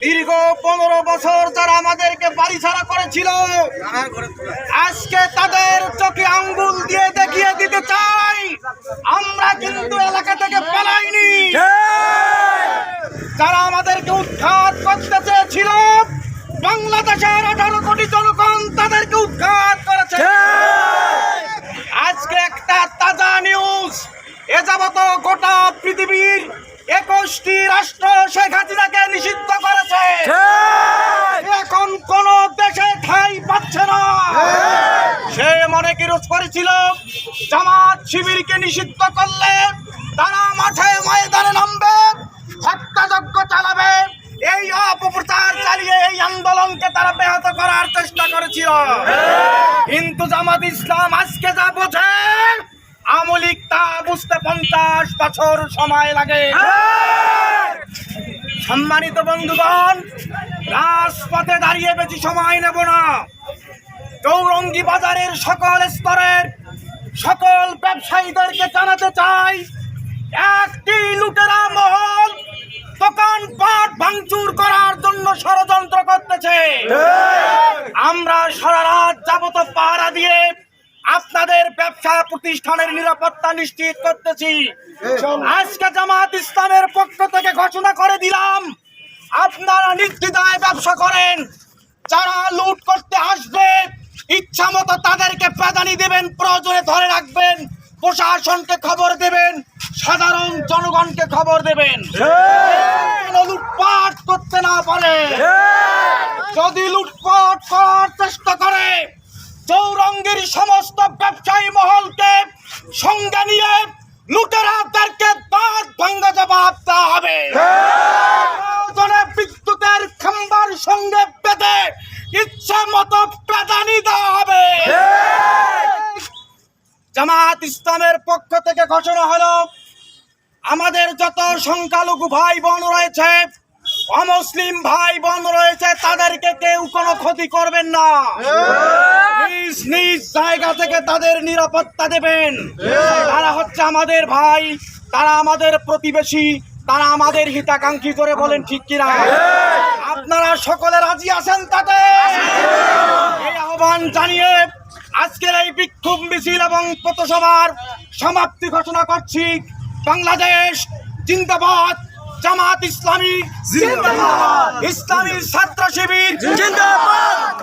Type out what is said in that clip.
দীর্ঘ 15 বছর যারা আমাদেরকে বাড়ি ছাড়া করেছিল, আজকে তাদের চোখে আঙ্গুল দিয়ে দেখিয়ে দিতে চাই আমরা কিন্তু এলাকা থেকে পালাইনি। যারা আমাদেরকে উৎখাত করতে চেয়েছিল, বাংলাদেশের 18 কোটি জনগণ তাদেরকে উৎখাত করেছে। আজকে একটা তাজা নিউজ, এ যাবত গোটা পৃথিবীর 21টি রাষ্ট্র শেখ হাসিনাকে নিষিদ্ধ করেছে। এখন কোন দেশে ঠাঁই পাচ্ছে না। সে মনে কিরোজ করেছিল জামাত শিবিরকে নিষিদ্ধ করলে তারা মাঠে ময়দানে নামবে, হত্যাযজ্ঞ চালাবে, এই অপপ্রচার চালিয়ে এই আন্দোলনকে তারা ব্যাহত করার চেষ্টা করেছিল। কিন্তু জামাত ইসলাম আজকে যা বোঝে, আওয়ামী লীগ তা বুঝতে 50 বছর সময় লাগে। সম্মানিত বন্ধুগণ, রাজপথে দাঁড়িয়ে বেশি সময় নেব না। চৌরঙ্গী বাজারের সকল স্তরের সকল ব্যবসায়ীদেরকে জানাতে চাই, একটি লুটেরা মহল দোকানপাট ভাঙচুর করার জন্য ষড়যন্ত্র করতেছে। আমরা সারা রাত যাবত পাহারা দিয়ে আপনাদের ব্যবসা প্রতিষ্ঠানের নিরাপত্তা নিশ্চিত করতেছি। আজকে জামাত ইসলামের পক্ষ থেকে ঘোষণা করে দিলাম, আপনারা নির্দ্বিধায় ব্যবসা করেন। যারা লুট করতে আসবে ইচ্ছা মতো তাদেরকে প্রাধান্য দেবেন, প্রয়োজনে ধরে রাখবেন, প্রশাসনকে খবর দেবেন, সাধারণ জনগণকে খবর দেবেন, লুটপাট করতে না পারে। যদি লুটপাট করার চেষ্টা করে, চৌরঙ্গীর সমস্ত ব্যবসায়ী মহলকে সঙ্গে নিয়ে লুটেরাদেরকে দাঁত ভাঙা জবাব দেওয়া হবে। বিদ্যুতের খাম্বার সঙ্গে বেঁধে ইচ্ছা মতো প্রাধান্য দেওয়া হবে। জামাত ইসলামের পক্ষ থেকে ঘোষণা হলো, আমাদের যত সংখ্যালঘু ভাই বোন রয়েছে, অমুসলিম ভাই বোন রয়েছে, তাদেরকে কেউ কোনো ক্ষতি করবেন না। নিজ নিজ জায়গা থেকে তাদের নিরাপত্তা দেবেন। তারা হচ্ছে আমাদের ভাই, তারা আমাদের প্রতিবেশী, তারা আমাদের হিতাকাঙ্ক্ষী করে বলেন ঠিক কিনা? আপনারা সকলে রাজি আছেন তাতে? এই আহ্বান জানিয়ে আজকের এই বিক্ষোভ মিছিল এবং পথসভার সমাপ্তি ঘোষণা করছি। বাংলাদেশ জিন্দাবাদ, জামাত ইসলামী জিন্দাবাদ, ইসলামী ছাত্র শিবির জিন্দাবাদ।